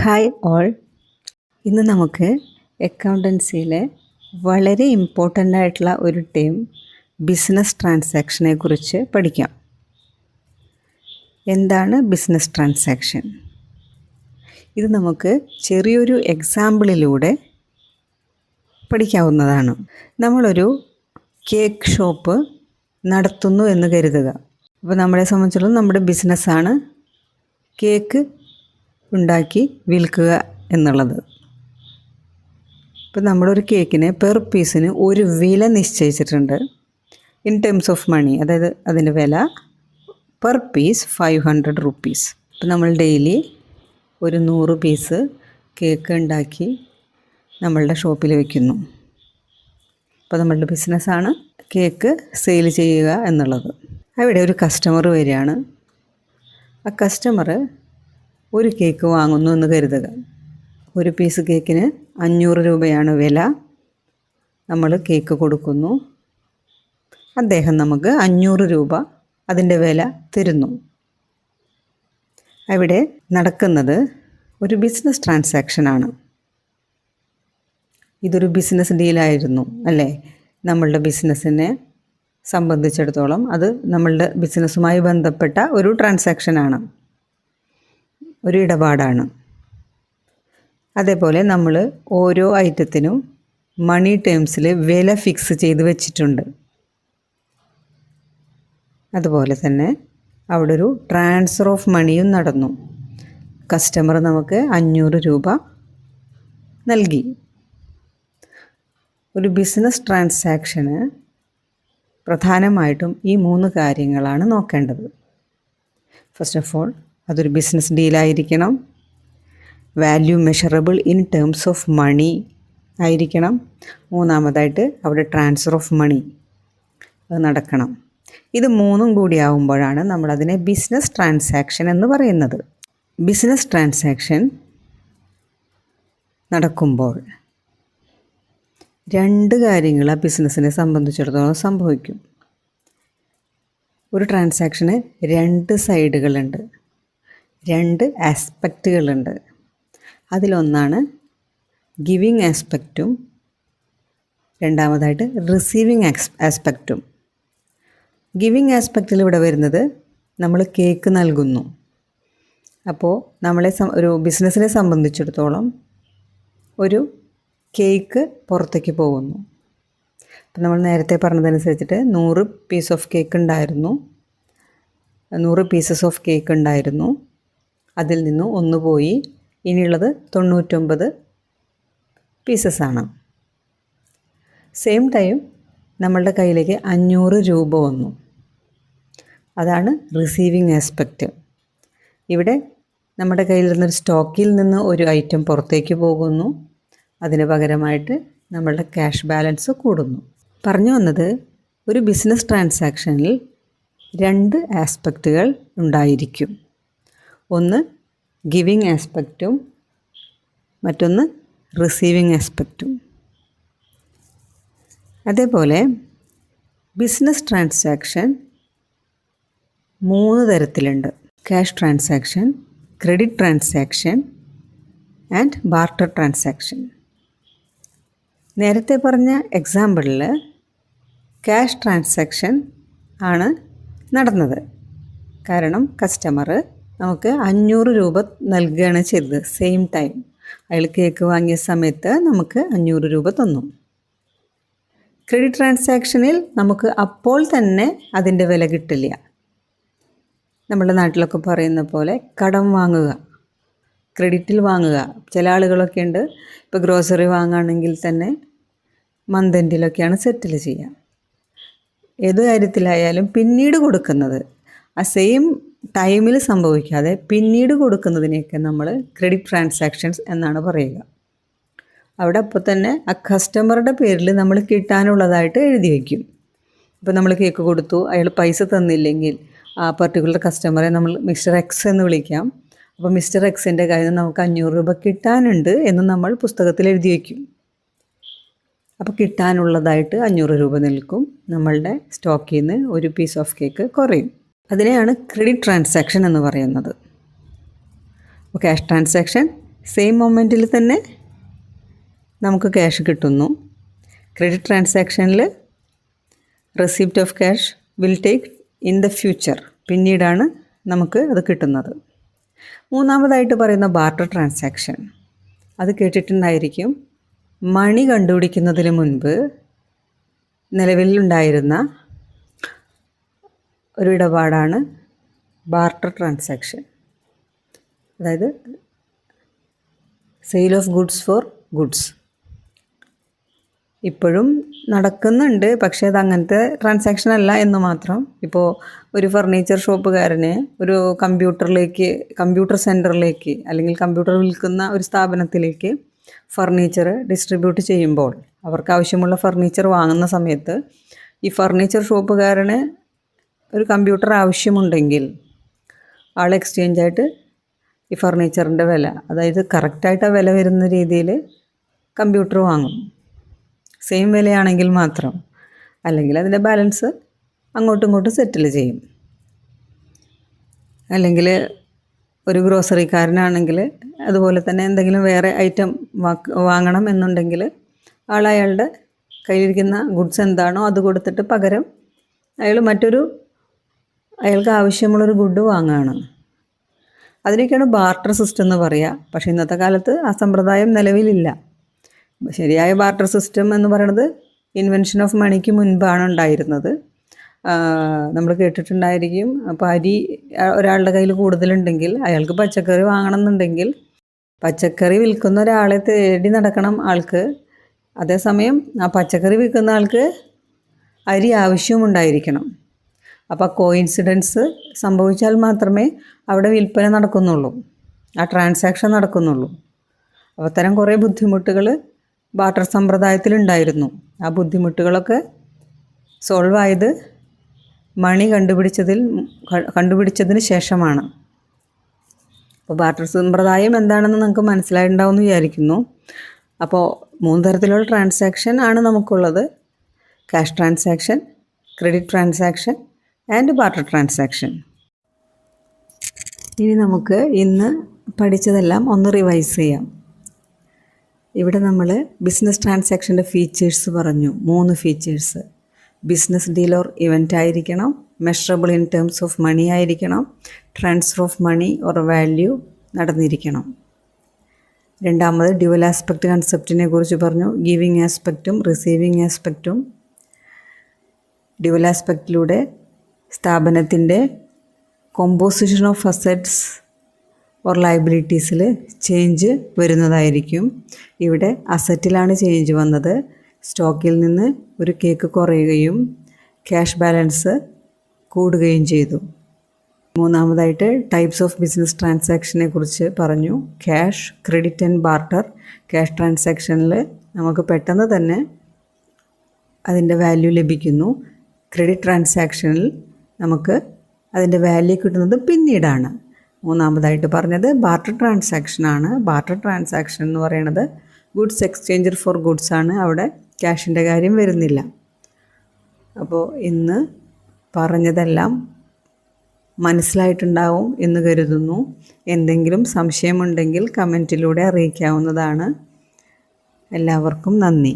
Hi all. ഇന്ന് നമുക്ക് അക്കൗണ്ടൻസിയിലെ വളരെ ഇമ്പോർട്ടൻ്റ് ആയിട്ടുള്ള ഒരു ടേം ബിസിനസ് ട്രാൻസാക്ഷനെ കുറിച്ച് പഠിക്കാം. എന്താണ് ബിസിനസ് ട്രാൻസാക്ഷൻ? ഇത് നമുക്ക് ചെറിയൊരു എക്സാമ്പിളിലൂടെ പഠിക്കാവുന്നതാണ്. നമ്മളൊരു കേക്ക് ഷോപ്പ് നടത്തുന്നു എന്ന് കരുതുക. അപ്പോൾ നമ്മളെ സംബന്ധിച്ചിടത്തോളം നമ്മുടെ ബിസിനസ്സാണ് കേക്ക് ഉണ്ടാക്കി വിൽക്കുക എന്നുള്ളത്. ഇപ്പോൾ നമ്മളൊരു കേക്കിന് പെർ പീസിന് ഒരു വില നിശ്ചയിച്ചിട്ടുണ്ട് ഇൻ ടേംസ് ഓഫ് മണി. അതായത് അതിൻ്റെ വില പെർ പീസ് 500 റുപ്പീസ്. ഇപ്പോൾ നമ്മൾ ഡെയിലി ഒരു 100 പീസ് കേക്ക് ഉണ്ടാക്കി നമ്മളുടെ ഷോപ്പിൽ വയ്ക്കുന്നു. അപ്പോൾ നമ്മളുടെ ബിസിനസ്സാണ് കേക്ക് സെയിൽ ചെയ്യുക എന്നുള്ളത്. അവിടെ ഒരു കസ്റ്റമർ വരികയാണ്. ആ കസ്റ്റമർ ഒരു കേക്ക് വാങ്ങുന്നു എന്ന് കരുതുക. ഒരു പീസ് കേക്കിന് 500 രൂപയാണ് വില. നമ്മൾ കേക്ക് കൊടുക്കുന്നു. അദ്ദേഹം നമുക്ക് 500 രൂപ അതിൻ്റെ വില തരുന്നു. അവിടെ നടക്കുന്നത് ഒരു ബിസിനസ് ട്രാൻസാക്ഷനാണ്. ഇതൊരു ബിസിനസ് ഡീലായിരുന്നു അല്ലേ? നമ്മളുടെ ബിസിനസ്സിനെ സംബന്ധിച്ചിടത്തോളം അത് നമ്മളുടെ ബിസിനസ്സുമായി ബന്ധപ്പെട്ട ഒരു ട്രാൻസാക്ഷനാണ്, ഒരു ഇടപാടാണ്. അതേപോലെ നമ്മൾ ഓരോ ഐറ്റത്തിനും മണി ടേംസിൽ വില ഫിക്സ് ചെയ്ത് വെച്ചിട്ടുണ്ട്. അതുപോലെ തന്നെ അവിടെ ഒരു ട്രാൻസ്ഫർ ഓഫ് മണിയും നടന്നു. കസ്റ്റമർ നമുക്ക് 500 രൂപ നൽകി. ഒരു ബിസിനസ് ട്രാൻസാക്ഷന് പ്രധാനമായിട്ടും ഈ 3 കാര്യങ്ങളാണ് നോക്കേണ്ടത്. ഫസ്റ്റ് ഓഫ് ഓൾ, അതൊരു ബിസിനസ് ഡീലായിരിക്കണം. Value measurable in terms of money ആയിരിക്കണം. മൂന്നാമതായിട്ട് അവിടെ ട്രാൻസ്ഫർ ഓഫ് മണി അത് നടക്കണം. ഇത് 3ഉം കൂടി ആവുമ്പോഴാണ് നമ്മളതിനെ ബിസിനസ് ട്രാൻസാക്ഷൻ എന്ന് പറയുന്നത്. ബിസിനസ് ട്രാൻസാക്ഷൻ നടക്കുമ്പോൾ 2 കാര്യങ്ങൾ ആ ബിസിനസ്സിനെ സംബന്ധിച്ചിടത്തോളം സംഭവിക്കും. ഒരു ട്രാൻസാക്ഷന് 2 സൈഡുകളുണ്ട്, 2 ആസ്പെക്റ്റുകളുണ്ട്. അതിലൊന്നാണ് ഗിവിങ് ആസ്പെക്റ്റും രണ്ടാമതായിട്ട് റിസീവിങ് ആസ്പെക്റ്റും. ഗിവിങ് ആസ്പെക്റ്റിൽ ഇവിടെ വരുന്നത് നമ്മൾ കേക്ക് നൽകുന്നു. അപ്പോൾ ഒരു ബിസിനസ്സിനെ സംബന്ധിച്ചിടത്തോളം ഒരു കേക്ക് പുറത്തേക്ക് പോകുന്നു. അപ്പം നമ്മൾ നേരത്തെ പറഞ്ഞതനുസരിച്ചിട്ട് 100 പീസ് ഓഫ് കേക്ക് ഉണ്ടായിരുന്നു, 100 പീസസ് ഓഫ് കേക്ക് ഉണ്ടായിരുന്നു. അതിൽ നിന്ന് 1 പോയി. ഇനിയുള്ളത് 99 പീസസാണ്. സെയിം ടൈം നമ്മളുടെ കയ്യിലേക്ക് 500 രൂപ വന്നു. അതാണ് റിസീവിങ് ആസ്പെക്റ്റ്. ഇവിടെ നമ്മുടെ കയ്യിലിരുന്നൊരു സ്റ്റോക്കിൽ നിന്ന് ഒരു ഐറ്റം പുറത്തേക്ക് പോകുന്നു. അതിന് പകരമായിട്ട് നമ്മളുടെ ക്യാഷ് ബാലൻസ് കൂടുന്നു. പറഞ്ഞു വന്നത്, ഒരു ബിസിനസ് ട്രാൻസാക്ഷനിൽ 2 ആസ്പെക്റ്റുകൾ ഉണ്ടായിരിക്കും. ഒന്ന് ഗിവിങ് ആസ്പെക്റ്റും മറ്റൊന്ന് റിസീവിങ് ആസ്പെക്റ്റും. അതേപോലെ ബിസിനസ് ട്രാൻസാക്ഷൻ 3 തരത്തിലുണ്ട്: cash transaction, credit transaction and barter transaction. നേരത്തെ പറഞ്ഞ എക്സാമ്പിളിൽ ക്യാഷ് ട്രാൻസാക്ഷൻ ആണ് നടന്നത്. കാരണം കസ്റ്റമർ നമുക്ക് 500 രൂപ നൽകുകയാണ് ചെയ്തത്. സെയിം ടൈം അയാൾ കേക്ക് വാങ്ങിയ സമയത്ത് നമുക്ക് 500 രൂപ തന്നു. ക്രെഡിറ്റ് ട്രാൻസാക്ഷനിൽ നമുക്ക് അപ്പോൾ തന്നെ അതിൻ്റെ വില കിട്ടില്ല. നമ്മുടെ നാട്ടിലൊക്കെ പറയുന്ന പോലെ കടം വാങ്ങുക, ക്രെഡിറ്റിൽ വാങ്ങുക. ചില ആളുകളൊക്കെ ഉണ്ട്, ഇപ്പോൾ ഗ്രോസറി വാങ്ങുകയാണെങ്കിൽ തന്നെ മന്ത് എൻഡിലൊക്കെയാണ് സെറ്റിൽ ചെയ്യുക. ഏത് കാര്യത്തിലായാലും പിന്നീട് കൊടുക്കുന്നത്, ആ സെയിം ടൈമിൽ സംഭവിക്കാതെ പിന്നീട് കൊടുക്കുന്നതിനെയൊക്കെ നമ്മൾ ക്രെഡിറ്റ് ട്രാൻസാക്ഷൻസ് എന്നാണ് പറയുക. അവിടെ അപ്പോൾ തന്നെ ആ കസ്റ്റമറുടെ പേരിൽ നമ്മൾ കിട്ടാനുള്ളതായിട്ട് എഴുതി വയ്ക്കും. ഇപ്പോൾ നമ്മൾ കേക്ക് കൊടുത്തു, അയാൾ പൈസ തന്നില്ലെങ്കിൽ ആ പർട്ടിക്കുലർ കസ്റ്റമറെ നമ്മൾ മിസ്റ്റർ എക്സ് എന്ന് വിളിക്കാം. അപ്പോൾ മിസ്റ്റർ എക്സിൻ്റെ കയ്യിൽ നിന്ന് നമുക്ക് 500 രൂപ കിട്ടാനുണ്ട് എന്ന് നമ്മൾ പുസ്തകത്തിൽ എഴുതി വയ്ക്കും. അപ്പോൾ കിട്ടാനുള്ളതായിട്ട് 500 രൂപ നിൽക്കും. നമ്മളുടെ സ്റ്റോക്കിൽ നിന്ന് ഒരു പീസ് ഓഫ് കേക്ക് കുറയും. അതിനെയാണ് ക്രെഡിറ്റ് ട്രാൻസാക്ഷൻ എന്ന് പറയുന്നത്. ക്യാഷ് ട്രാൻസാക്ഷൻ, സെയിം മൊമെൻറ്റിൽ തന്നെ നമുക്ക് ക്യാഷ് കിട്ടുന്നു. ക്രെഡിറ്റ് ട്രാൻസാക്ഷനിൽ receipt of cash will take in the future, പിന്നീടാണ് നമുക്ക് അത് കിട്ടുന്നത്. മൂന്നാമതായിട്ട് പറയുന്ന ബാർട്ടർ ട്രാൻസാക്ഷൻ, അത് കേട്ടിട്ടുണ്ടായിരിക്കും. മണി കണ്ടുപിടിക്കുന്നതിന് മുൻപ് നിലവിലുണ്ടായിരുന്ന ഒരു ഇടപാടാണ് ബാർട്ടർ ട്രാൻസാക്ഷൻ. അതായത് sale of goods for goods ഇപ്പോഴും നടക്കുന്നുണ്ട്, പക്ഷേ അത് അങ്ങനത്തെ ട്രാൻസാക്ഷൻ അല്ല എന്ന് മാത്രം. ഇപ്പോൾ ഒരു ഫർണിച്ചർ ഷോപ്പുകാരന് ഒരു കമ്പ്യൂട്ടർ സെൻറ്ററിലേക്ക് അല്ലെങ്കിൽ കമ്പ്യൂട്ടർ വിൽക്കുന്ന ഒരു സ്ഥാപനത്തിലേക്ക് ഫർണിച്ചർ ഡിസ്ട്രിബ്യൂട്ട് ചെയ്യുമ്പോൾ അവർക്ക് ആവശ്യമുള്ള ഫർണിച്ചർ വാങ്ങുന്ന സമയത്ത് ഈ ഫർണിച്ചർ ഷോപ്പുകാരന് ഒരു കമ്പ്യൂട്ടർ ആവശ്യമുണ്ടെങ്കിൽ ആൾ എക്സ്ചേഞ്ചായിട്ട് ഈ ഫർണിച്ചറിൻ്റെ വില, അതായത് കറക്റ്റായിട്ട് ആ വില വരുന്ന രീതിയിൽ കമ്പ്യൂട്ടർ വാങ്ങും. സെയിം വിലയാണെങ്കിൽ മാത്രം, അല്ലെങ്കിൽ അതിൻ്റെ ബാലൻസ് അങ്ങോട്ടും ഇങ്ങോട്ടും സെറ്റിൽ ചെയ്യും. അല്ലെങ്കിൽ ഒരു ഗ്രോസറിക്കാരനാണെങ്കിൽ അതുപോലെ തന്നെ എന്തെങ്കിലും വേറെ ഐറ്റം വാങ്ങണം എന്നുണ്ടെങ്കിൽ അയാളുടെ കയ്യിലിരിക്കുന്ന ഗുഡ്സ് എന്താണോ അത് കൊടുത്തിട്ട് പകരം അയാൾ അയാൾക്ക് ആവശ്യമുള്ളൊരു ഗുഡ് വാങ്ങുകയാണ്. അതിനൊക്കെയാണ് ബാർട്ടർ സിസ്റ്റം എന്ന് പറയുക. പക്ഷേ ഇന്നത്തെ കാലത്ത് ആ സമ്പ്രദായം നിലവിലില്ല. ശരിയായ ബാർട്ടർ സിസ്റ്റം എന്ന് പറയുന്നത് ഇൻവെൻഷൻ ഓഫ് മണിക്ക് മുൻപാണ് ഉണ്ടായിരുന്നത്. നമ്മൾ കേട്ടിട്ടുണ്ടായിരിക്കും, അപ്പോൾ അരി ഒരാളുടെ കയ്യിൽ കൂടുതലുണ്ടെങ്കിൽ അയാൾക്ക് പച്ചക്കറി വാങ്ങണം എന്നുണ്ടെങ്കിൽ പച്ചക്കറി വിൽക്കുന്ന ഒരാളെ തേടി നടക്കണം ആൾക്ക്. അതേസമയം ആ പച്ചക്കറി വിൽക്കുന്ന ആൾക്ക് അരി ആവശ്യമുണ്ടായിരിക്കണം. അപ്പോൾ കോയിൻസിഡൻസ് സംഭവിച്ചാൽ മാത്രമേ അവിടെ വിൽപ്പന നടക്കുന്നുള്ളൂ, ആ ട്രാൻസാക്ഷൻ നടക്കുന്നുള്ളൂ. അപ്പോൾ അത്തരം കുറേ ബുദ്ധിമുട്ടുകൾ ബാർട്ടർ സമ്പ്രദായത്തിലുണ്ടായിരുന്നു. ആ ബുദ്ധിമുട്ടുകളൊക്കെ സോൾവ് ആയത് മണി കണ്ടുപിടിച്ചതിന് ശേഷമാണ്. അപ്പോൾ ബാർട്ടർ സമ്പ്രദായം എന്താണെന്ന് നിങ്ങൾക്ക് മനസ്സിലായിട്ടുണ്ടാവും എന്ന് വിചാരിക്കുന്നു. അപ്പോൾ 3 തരത്തിലുള്ള ട്രാൻസാക്ഷൻ ആണ് നമുക്കുള്ളത്: cash transaction, credit transaction and barter transaction. ഇനി നമുക്ക് ഇന്ന് പഠിച്ചതെല്ലാം ഒന്ന് റിവൈസ് ചെയ്യാം. ഇവിടെ നമ്മൾ ബിസിനസ് ട്രാൻസാക്ഷൻ്റെ ഫീച്ചേഴ്സ് പറഞ്ഞു. 3 features: business deal or event ആയിരിക്കണം, measurable in terms of money ആയിരിക്കണം, transfer of money or value നടന്നിരിക്കണം. രണ്ടാമത് ഡ്യുവൽ ആസ്പെക്റ്റ് കൺസെപ്റ്റിനെ കുറിച്ച് പറഞ്ഞു. ഗിവിങ് ആസ്പെക്റ്റും റിസീവിങ് ആസ്പെക്റ്റും. ഡ്യുവൽ ആസ്പെക്റ്റിലൂടെ സ്ഥാപനത്തിൻ്റെ കോമ്പോസിഷൻ ഓഫ് അസറ്റ്സ് ഓർ ലയബിലിറ്റീസിൽ ചേഞ്ച് വരുന്നതായിരിക്കും. ഇവിടെ അസറ്റിലാണ് ചേഞ്ച് വന്നത്. സ്റ്റോക്കിൽ നിന്ന് ഒരു കേക്ക് കുറയുകയും ക്യാഷ് ബാലൻസ് കൂടുകയും ചെയ്തു. മൂന്നാമതായിട്ട് ടൈപ്സ് ഓഫ് ബിസിനസ് ട്രാൻസാക്ഷനെ കുറിച്ച് പറഞ്ഞു. Cash, credit and barter. Cash ട്രാൻസാക്ഷനിൽ നമുക്ക് പെട്ടെന്ന് തന്നെ അതിൻ്റെ വാല്യൂ ലഭിക്കുന്നു. ക്രെഡിറ്റ് ട്രാൻസാക്ഷനിൽ നമുക്ക് അതിൻ്റെ വാല്യൂ കിട്ടുന്നത് പിന്നീടാണ്. മൂന്നാമതായിട്ട് പറഞ്ഞത് ബാർട്ടർ ട്രാൻസാക്ഷനാണ്. ബാർട്ടർ ട്രാൻസാക്ഷൻ എന്ന് പറയുന്നത് ഗുഡ്സ് എക്സ്ചേഞ്ചർ ഫോർ ഗുഡ്സ് ആണ്. അവിടെ ക്യാഷിൻ്റെ കാര്യം വരുന്നില്ല. അപ്പോൾ ഇന്ന് പറഞ്ഞതെല്ലാം മനസ്സിലായിട്ടുണ്ടാവും എന്ന് കരുതുന്നു. എന്തെങ്കിലും സംശയമുണ്ടെങ്കിൽ കമൻറ്റിലൂടെ അറിയിക്കാവുന്നതാണ്. എല്ലാവർക്കും നന്ദി.